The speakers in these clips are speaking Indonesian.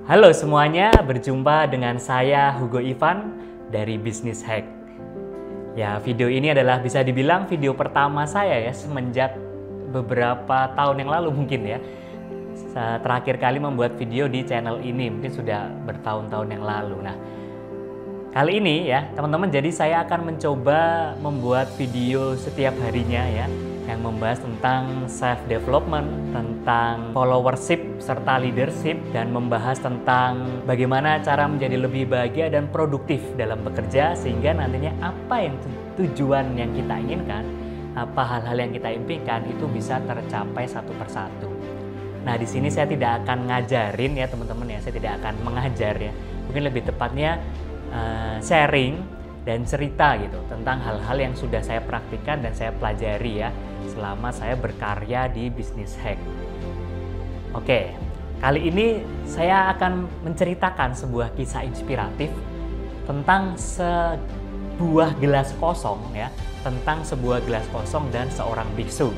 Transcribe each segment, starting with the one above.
Halo semuanya, berjumpa dengan saya Hugo Ivan dari Business Hack. Ya, video ini adalah bisa dibilang video pertama saya ya semenjak beberapa tahun yang lalu mungkin ya. Saya terakhir kali membuat video di channel ini mungkin sudah bertahun-tahun yang lalu. Nah, kali ini ya teman-teman, jadi saya akan mencoba membuat video setiap harinya ya, yang membahas tentang self development, tentang followership serta leadership, dan membahas tentang bagaimana cara menjadi lebih bahagia dan produktif dalam bekerja, sehingga nantinya apa yang tujuan yang kita inginkan, apa hal-hal yang kita impikan itu bisa tercapai satu persatu. Nah, di sini saya tidak akan ngajarin ya teman-teman ya, saya tidak akan mengajar ya, mungkin lebih tepatnya sharing dan cerita gitu tentang hal-hal yang sudah saya praktikkan dan saya pelajari ya selama saya berkarya di Business Hack. Oke, kali ini saya akan menceritakan sebuah kisah inspiratif tentang sebuah gelas kosong ya, tentang sebuah gelas kosong dan seorang biksu.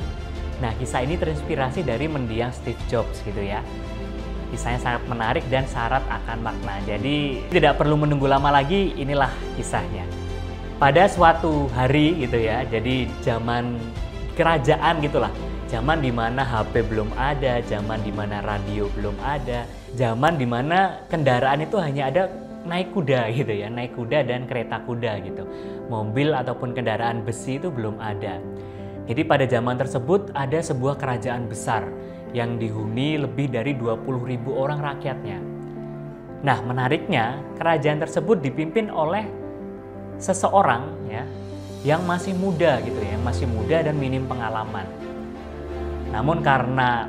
Nah, kisah ini terinspirasi dari mendiang Steve Jobs gitu ya. Kisahnya sangat menarik dan syarat akan makna. Jadi tidak perlu menunggu lama lagi, inilah kisahnya. Pada suatu hari gitu ya, jadi zaman kerajaan gitulah, zaman dimana HP belum ada, zaman dimana radio belum ada, zaman dimana kendaraan itu hanya ada naik kuda gitu ya, naik kuda dan kereta kuda gitu. Mobil ataupun kendaraan besi itu belum ada. Jadi pada zaman tersebut ada sebuah kerajaan besar yang dihuni lebih dari 20.000 orang rakyatnya. Nah, menariknya kerajaan tersebut dipimpin oleh seseorang ya yang masih muda gitu ya, masih muda dan minim pengalaman. Namun karena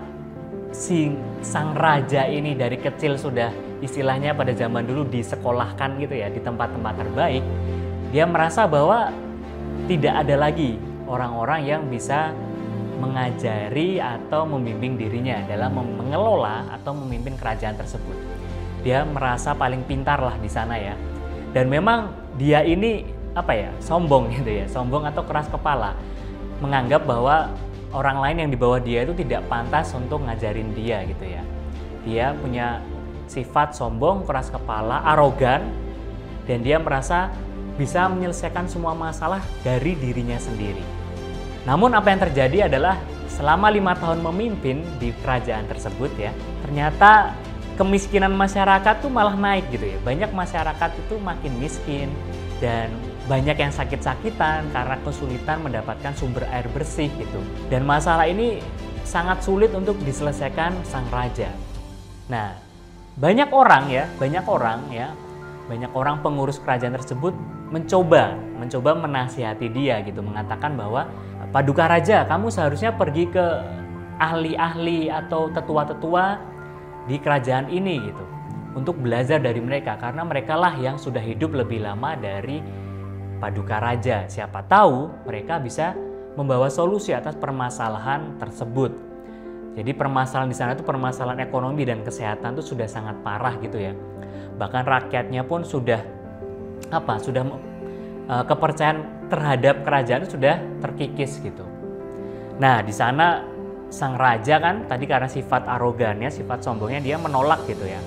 sang raja ini dari kecil sudah istilahnya pada zaman dulu disekolahkan gitu ya di tempat-tempat terbaik, dia merasa bahwa tidak ada lagi orang-orang yang bisa mengajari atau membimbing dirinya dalam mengelola atau memimpin kerajaan tersebut. Dia merasa paling pintar lah di sana ya. Dan memang dia ini sombong gitu ya, sombong atau keras kepala, menganggap bahwa orang lain yang di bawah dia itu tidak pantas untuk ngajarin dia gitu ya. Dia punya sifat sombong, keras kepala, arogan, dan dia merasa bisa menyelesaikan semua masalah dari dirinya sendiri. Namun apa yang terjadi adalah selama 5 tahun memimpin di kerajaan tersebut ya, ternyata kemiskinan masyarakat tuh malah naik gitu ya. Banyak masyarakat itu makin miskin dan banyak yang sakit-sakitan karena kesulitan mendapatkan sumber air bersih gitu. Dan masalah ini sangat sulit untuk diselesaikan sang raja. Nah, banyak orang pengurus kerajaan tersebut mencoba menasihati dia gitu, mengatakan bahwa Paduka Raja, kamu seharusnya pergi ke ahli-ahli atau tetua-tetua di kerajaan ini gitu, untuk belajar dari mereka, karena mereka lah yang sudah hidup lebih lama dari Paduka Raja. Siapa tahu mereka bisa membawa solusi atas permasalahan tersebut. Jadi permasalahan di sana itu permasalahan ekonomi dan kesehatan itu sudah sangat parah gitu ya. Bahkan rakyatnya pun sudah kepercayaan terhadap kerajaan itu sudah terkikis gitu. Nah, di sana sang raja kan tadi karena sifat arogannya, sifat sombongnya, dia menolak gitu ya.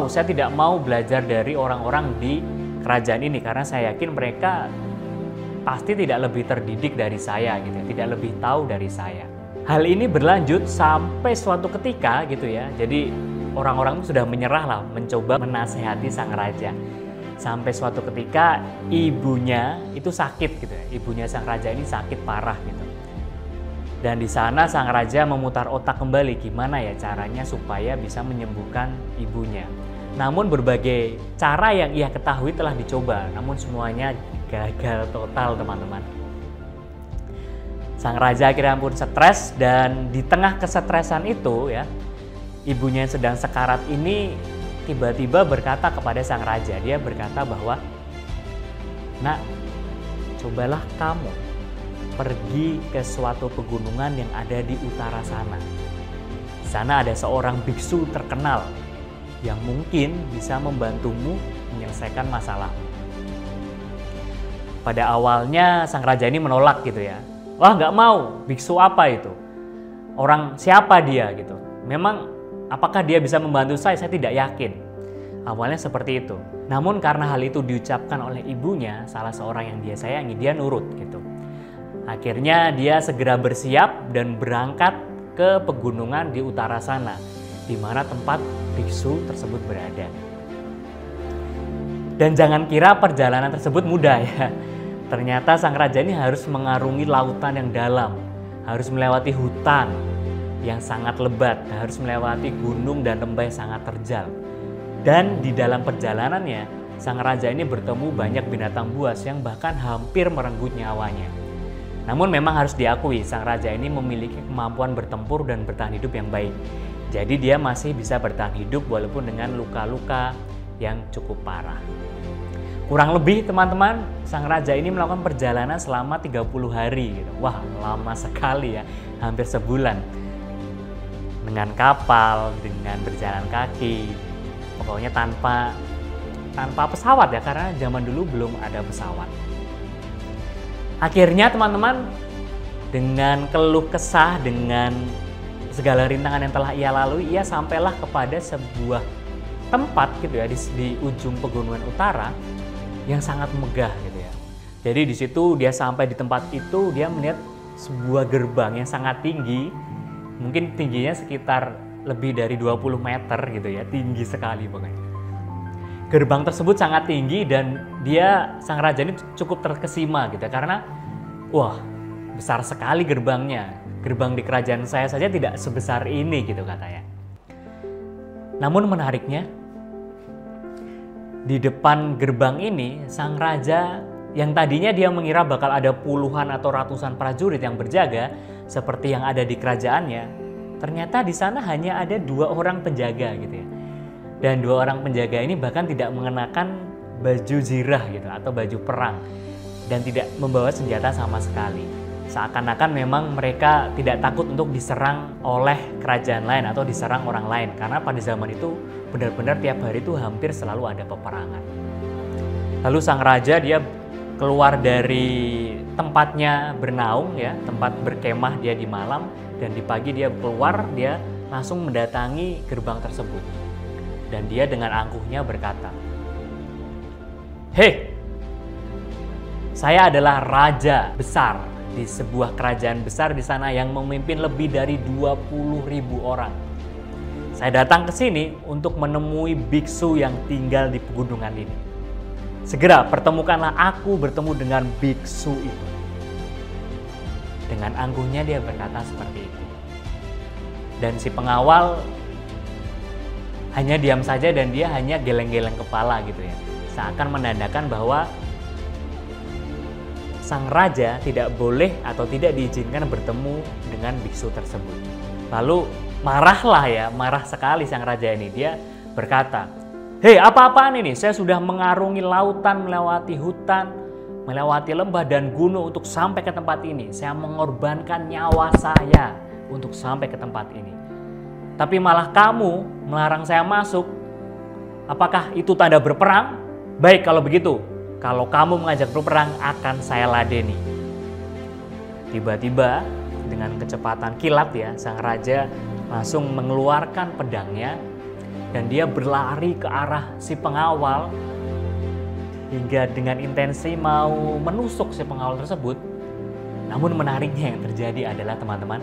Saya tidak mau belajar dari orang-orang di kerajaan ini karena saya yakin mereka pasti tidak lebih terdidik dari saya gitu ya, tidak lebih tahu dari saya. Hal ini berlanjut sampai suatu ketika gitu ya. Jadi orang-orang itu sudah menyerah lah mencoba menasehati sang raja. Sampai suatu ketika ibunya itu sakit gitu ya. Ibunya sang raja ini sakit parah gitu. Dan di sana sang raja memutar otak kembali gimana ya caranya supaya bisa menyembuhkan ibunya. Namun berbagai cara yang ia ketahui telah dicoba, namun semuanya gagal total teman-teman. Sang raja akhirnya pun stres, dan di tengah kesetresan itu ya, ibunya yang sedang sekarat ini tiba-tiba berkata kepada sang raja, dia berkata bahwa, "Nak, cobalah kamu pergi ke suatu pegunungan yang ada di utara sana. Di sana ada seorang biksu terkenal yang mungkin bisa membantumu menyelesaikan masalahmu." Pada awalnya sang raja ini menolak gitu ya. Wah, nggak mau, biksu apa itu? Orang siapa dia gitu? Memang apakah dia bisa membantu saya tidak yakin. Awalnya seperti itu. Namun karena hal itu diucapkan oleh ibunya, salah seorang yang dia sayangi, dia nurut gitu. Akhirnya dia segera bersiap dan berangkat ke pegunungan di utara sana, di mana tempat biksu tersebut berada. Dan jangan kira perjalanan tersebut mudah ya. Ternyata sang raja ini harus mengarungi lautan yang dalam, harus melewati hutan yang sangat lebat, harus melewati gunung dan lembah yang sangat terjal. Dan di dalam perjalanannya, sang raja ini bertemu banyak binatang buas yang bahkan hampir merenggut nyawanya. Namun memang harus diakui, sang raja ini memiliki kemampuan bertempur dan bertahan hidup yang baik. Jadi dia masih bisa bertahan hidup walaupun dengan luka-luka yang cukup parah. Kurang lebih teman-teman, sang raja ini melakukan perjalanan selama 30 hari gitu. Wah, lama sekali ya, hampir sebulan. Dengan kapal, dengan berjalan kaki, pokoknya tanpa pesawat ya, karena zaman dulu belum ada pesawat. Akhirnya teman-teman, dengan keluh kesah, dengan segala rintangan yang telah ia lalui, ia sampailah kepada sebuah tempat gitu ya, di ujung pegunungan utara yang sangat megah gitu ya. Jadi di situ dia sampai di tempat itu, dia melihat sebuah gerbang yang sangat tinggi, mungkin tingginya sekitar lebih dari 20 meter gitu ya, tinggi sekali pokoknya. Gerbang tersebut sangat tinggi dan sang raja ini cukup terkesima gitu ya, karena wah, besar sekali gerbangnya. Gerbang di kerajaan saya saja tidak sebesar ini gitu katanya. Namun menariknya, di depan gerbang ini, sang raja yang tadinya dia mengira bakal ada puluhan atau ratusan prajurit yang berjaga seperti yang ada di kerajaannya, ternyata di sana hanya ada 2 orang penjaga gitu ya. Dan 2 orang penjaga ini bahkan tidak mengenakan baju zirah gitu atau baju perang dan tidak membawa senjata sama sekali. Seakan-akan memang mereka tidak takut untuk diserang oleh kerajaan lain atau diserang orang lain, karena pada zaman itu benar-benar tiap hari itu hampir selalu ada peperangan. Lalu sang raja dia keluar dari tempatnya bernaung ya, tempat berkemah dia di malam, dan di pagi dia keluar, dia langsung mendatangi gerbang tersebut. Dan dia dengan angkuhnya berkata, "Hei, saya adalah raja besar di sebuah kerajaan besar di sana yang memimpin lebih dari 20.000 orang. Saya datang ke sini untuk menemui biksu yang tinggal di pegunungan ini. Segera pertemukanlah aku bertemu dengan biksu itu." Dengan angkuhnya dia berkata seperti itu. Dan si pengawal hanya diam saja dan dia hanya geleng-geleng kepala gitu ya. Seakan menandakan bahwa sang raja tidak boleh atau tidak diizinkan bertemu dengan biksu tersebut. Lalu marah sekali sang raja ini. Dia berkata, "Hei, apa-apaan ini? Saya sudah mengarungi lautan, melewati hutan, melewati lembah dan gunung untuk sampai ke tempat ini. Saya mengorbankan nyawa saya untuk sampai ke tempat ini. Tapi malah kamu melarang saya masuk. Apakah itu tanda berperang? Baik kalau begitu. Kalau kamu mengajak berperang, akan saya ladeni." Tiba-tiba dengan kecepatan kilat ya, sang raja langsung mengeluarkan pedangnya dan dia berlari ke arah si pengawal hingga dengan intensi mau menusuk si pengawal tersebut. Namun menariknya yang terjadi adalah teman-teman,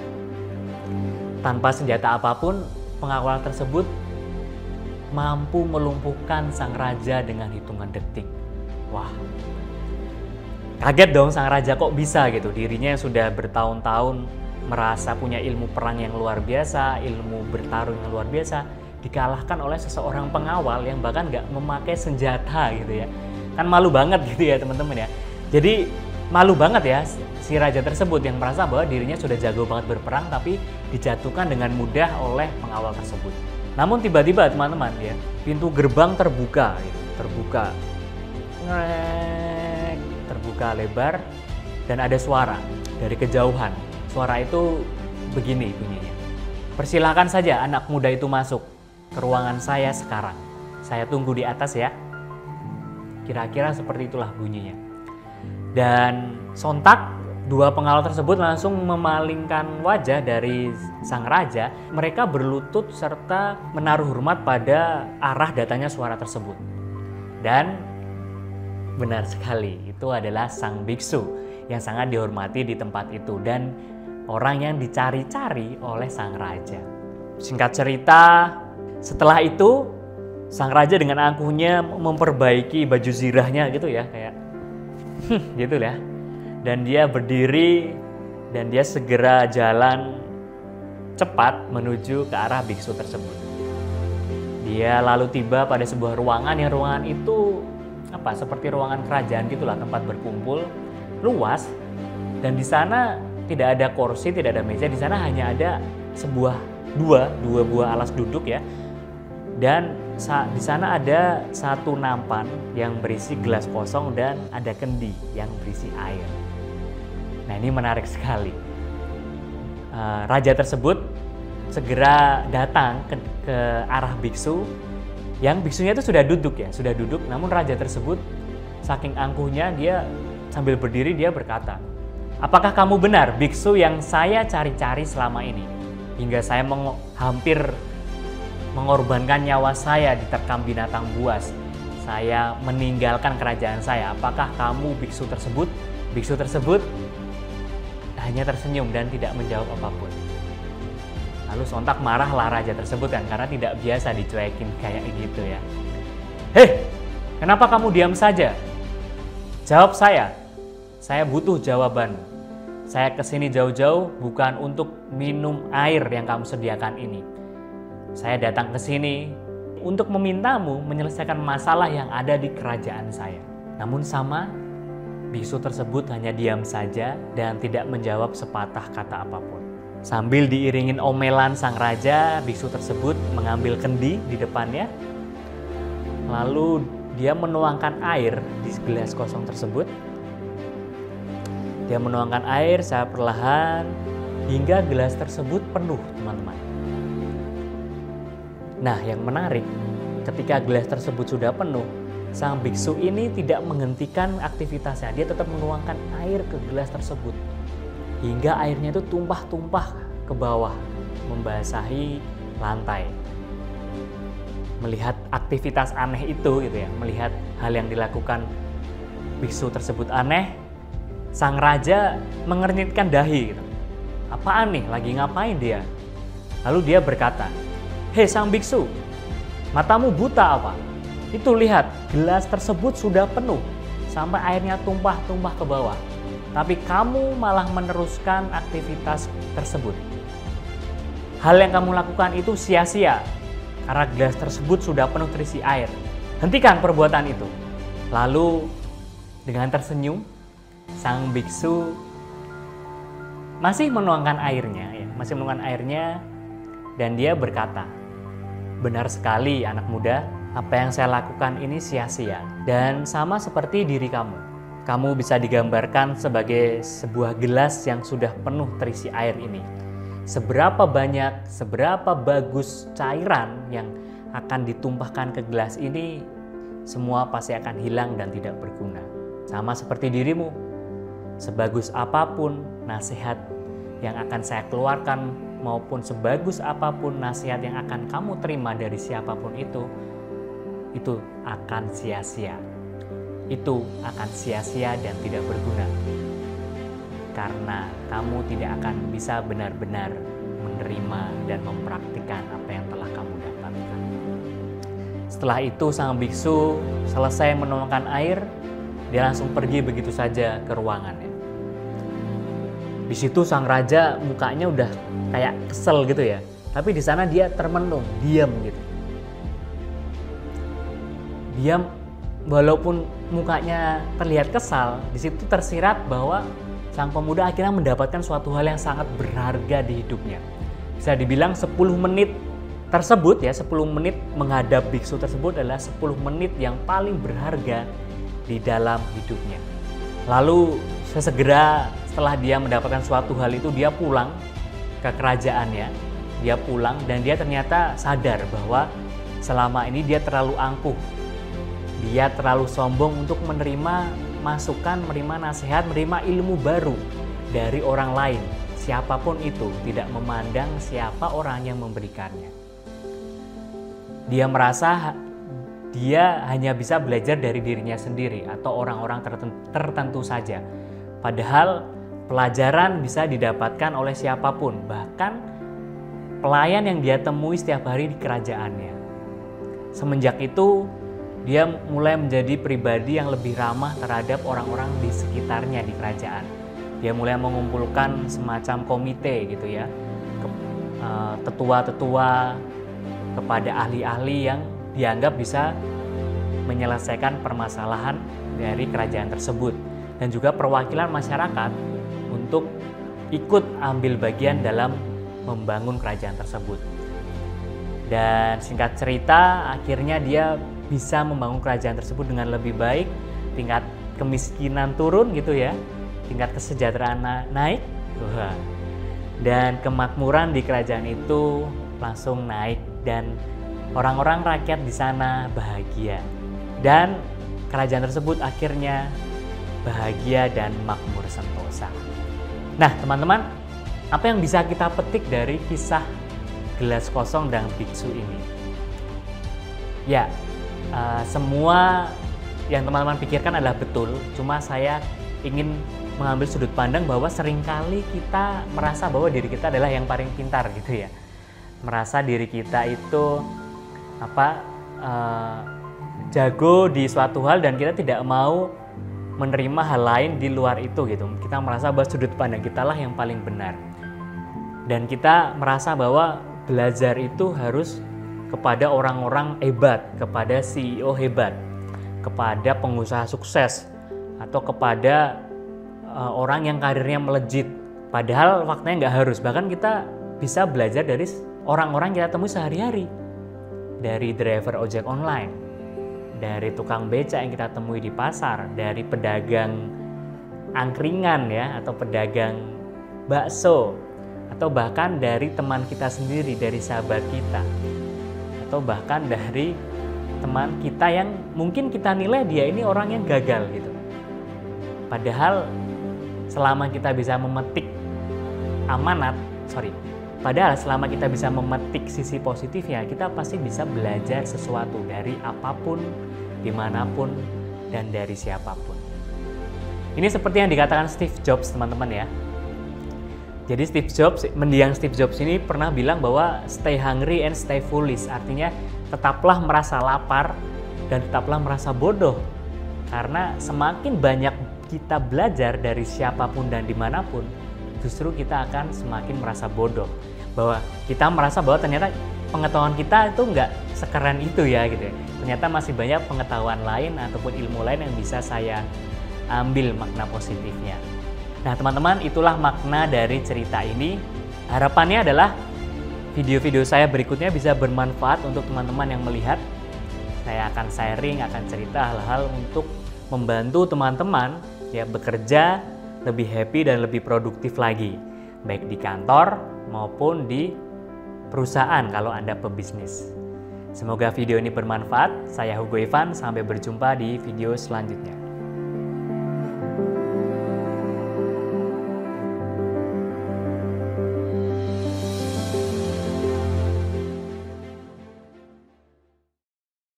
tanpa senjata apapun, pengawal tersebut mampu melumpuhkan sang raja dengan hitungan detik. Wah, kaget dong sang raja, kok bisa gitu. Dirinya yang sudah bertahun-tahun merasa punya ilmu perang yang luar biasa, ilmu bertarung yang luar biasa, dikalahkan oleh seseorang pengawal yang bahkan nggak memakai senjata gitu ya. Kan malu banget gitu ya teman-teman ya. Jadi malu banget ya si raja tersebut yang merasa bahwa dirinya sudah jago banget berperang tapi dijatuhkan dengan mudah oleh pengawal tersebut. Namun tiba-tiba teman-teman ya, pintu gerbang terbuka gitu, terbuka lebar dan ada suara dari kejauhan. Suara itu begini bunyinya, "Persilahkan saja anak muda itu masuk ke ruangan saya sekarang. Saya tunggu di atas ya." Kira-kira seperti itulah bunyinya. Dan sontak Dua pengawal tersebut langsung memalingkan wajah dari sang raja. Mereka berlutut serta menaruh hormat pada arah datangnya suara tersebut. Dan benar sekali, itu adalah sang biksu yang sangat dihormati di tempat itu dan orang yang dicari-cari oleh sang raja. Singkat cerita, setelah itu sang raja dengan angkuhnya memperbaiki baju zirahnya gitu ya, kayak gitu ya. Dan dia berdiri dan dia segera jalan cepat menuju ke arah biksu tersebut. Dia lalu tiba pada sebuah ruangan, yang ruangan itu seperti ruangan kerajaan gitulah, tempat berkumpul, luas, dan di sana tidak ada kursi, tidak ada meja. Di sana hanya ada dua buah alas duduk ya. Dan di sana ada satu nampan yang berisi gelas kosong dan ada kendi yang berisi air. Nah, ini menarik sekali. Raja tersebut segera datang ke arah biksu. Yang biksunya itu sudah duduk. Namun raja tersebut saking angkuhnya, dia sambil berdiri dia berkata, "Apakah kamu benar biksu yang saya cari-cari selama ini? Hingga saya hampir mengorbankan nyawa saya diterkam binatang buas. Saya meninggalkan kerajaan saya. Apakah kamu biksu tersebut?" Biksu tersebut hanya tersenyum dan tidak menjawab apapun. Lalu sontak marahlah raja tersebut kan, karena tidak biasa dicuekin kayak gitu ya. "Hei, kenapa kamu diam saja? Jawab saya butuh jawaban. Saya kesini jauh-jauh bukan untuk minum air yang kamu sediakan ini. Saya datang ke sini untuk memintamu menyelesaikan masalah yang ada di kerajaan saya." Namun biksu tersebut hanya diam saja dan tidak menjawab sepatah kata apapun. Sambil diiringin omelan sang raja, biksu tersebut mengambil kendi di depannya. Lalu dia menuangkan air di gelas kosong tersebut. Dia menuangkan air secara perlahan hingga gelas tersebut penuh, teman-teman. Nah, yang menarik, ketika gelas tersebut sudah penuh, sang biksu ini tidak menghentikan aktivitasnya. Dia tetap menuangkan air ke gelas tersebut hingga airnya itu tumpah-tumpah ke bawah, membasahi lantai. Melihat aktivitas aneh itu gitu ya, melihat hal yang dilakukan biksu tersebut aneh, sang raja mengernyitkan dahi gitu. Apaan nih? Lagi ngapain dia? Lalu dia berkata, "Hei sang biksu, matamu buta apa? Itu lihat, gelas tersebut sudah penuh sampai airnya tumpah-tumpah ke bawah. Tapi kamu malah meneruskan aktivitas tersebut. Hal yang kamu lakukan itu sia-sia karena gelas tersebut sudah penuh terisi air. Hentikan perbuatan itu." Lalu dengan tersenyum, sang biksu masih menuangkan airnya, dan dia berkata, "Benar sekali anak muda. Apa yang saya lakukan ini sia-sia dan sama seperti diri kamu. Kamu bisa digambarkan sebagai sebuah gelas yang sudah penuh terisi air ini. Seberapa banyak, seberapa bagus cairan yang akan ditumpahkan ke gelas ini, semua pasti akan hilang dan tidak berguna. Sama seperti dirimu, sebagus apapun nasihat yang akan saya keluarkan maupun sebagus apapun nasihat yang akan kamu terima dari siapapun itu akan sia-sia. Itu akan sia-sia dan tidak berguna. Karena kamu tidak akan bisa benar-benar menerima dan mempraktikkan apa yang telah kamu dapatkan." Setelah itu sang biksu selesai menuangkan air, dia langsung pergi begitu saja ke ruangannya. Di situ sang raja mukanya udah kayak kesel gitu ya. Tapi di sana dia termenung, diam gitu. Diam, walaupun mukanya terlihat kesal, di situ tersirat bahwa sang pemuda akhirnya mendapatkan suatu hal yang sangat berharga di hidupnya. Bisa dibilang 10 menit tersebut ya, 10 menit menghadap biksu tersebut adalah 10 menit yang paling berharga di dalam hidupnya. Lalu sesegera setelah dia mendapatkan suatu hal itu, dia pulang ke kerajaannya. Dia pulang dan dia ternyata sadar bahwa selama ini dia terlalu angkuh. Dia terlalu sombong untuk menerima masukan, menerima nasihat, menerima ilmu baru dari orang lain, siapapun itu, tidak memandang siapa orang yang memberikannya. Dia merasa dia hanya bisa belajar dari dirinya sendiri atau orang-orang tertentu saja. Padahal pelajaran bisa didapatkan oleh siapapun, bahkan pelayan yang dia temui setiap hari di kerajaannya. Semenjak itu, dia mulai menjadi pribadi yang lebih ramah terhadap orang-orang di sekitarnya di kerajaan. Dia mulai mengumpulkan semacam komite gitu ya, tetua-tetua, kepada ahli-ahli yang dianggap bisa menyelesaikan permasalahan dari kerajaan tersebut, dan juga perwakilan masyarakat untuk ikut ambil bagian dalam membangun kerajaan tersebut. Dan singkat cerita, akhirnya dia bisa membangun kerajaan tersebut dengan lebih baik, tingkat kemiskinan turun gitu ya, tingkat kesejahteraan naik, dan kemakmuran di kerajaan itu langsung naik, dan orang-orang rakyat di sana bahagia, dan kerajaan tersebut akhirnya bahagia dan makmur sentosa. Nah teman-teman, apa yang bisa kita petik dari kisah gelas kosong dan biksu ini? Ya, semua yang teman-teman pikirkan adalah betul, cuma saya ingin mengambil sudut pandang bahwa seringkali kita merasa bahwa diri kita adalah yang paling pintar gitu ya. Merasa diri kita itu jago di suatu hal dan kita tidak mau menerima hal lain di luar itu gitu. Kita merasa bahwa sudut pandang kita lah yang paling benar. Dan kita merasa bahwa belajar itu harus kepada orang-orang hebat, kepada CEO hebat, kepada pengusaha sukses, atau kepada orang yang karirnya melejit. Padahal faktanya nggak harus. Bahkan kita bisa belajar dari orang-orang kita temui sehari-hari. Dari driver ojek online, dari tukang beca yang kita temui di pasar, dari pedagang angkringan ya, atau pedagang bakso, atau bahkan dari teman kita sendiri, dari sahabat kita, atau bahkan dari teman kita yang mungkin kita nilai dia ini orang yang gagal gitu. Padahal selama kita bisa memetik padahal selama kita bisa memetik sisi positifnya, kita pasti bisa belajar sesuatu dari apapun, dimanapun, dan dari siapapun. Ini seperti yang dikatakan Steve Jobs, teman-teman ya. Jadi mendiang Steve Jobs ini pernah bilang bahwa stay hungry and stay foolish, artinya tetaplah merasa lapar dan tetaplah merasa bodoh. Karena semakin banyak kita belajar dari siapapun dan dimanapun, justru kita akan semakin merasa bodoh. Bahwa kita merasa bahwa ternyata pengetahuan kita itu nggak sekeren itu ya gitu ya. Ternyata masih banyak pengetahuan lain ataupun ilmu lain yang bisa saya ambil makna positifnya. Nah teman-teman, itulah makna dari cerita ini. Harapannya adalah video-video saya berikutnya bisa bermanfaat untuk teman-teman yang melihat. Saya akan sharing, akan cerita hal-hal untuk membantu teman-teman ya bekerja lebih happy dan lebih produktif lagi, baik di kantor maupun di perusahaan kalau Anda pebisnis. Semoga video ini bermanfaat. Saya Hugo Ivan, sampai berjumpa di video selanjutnya.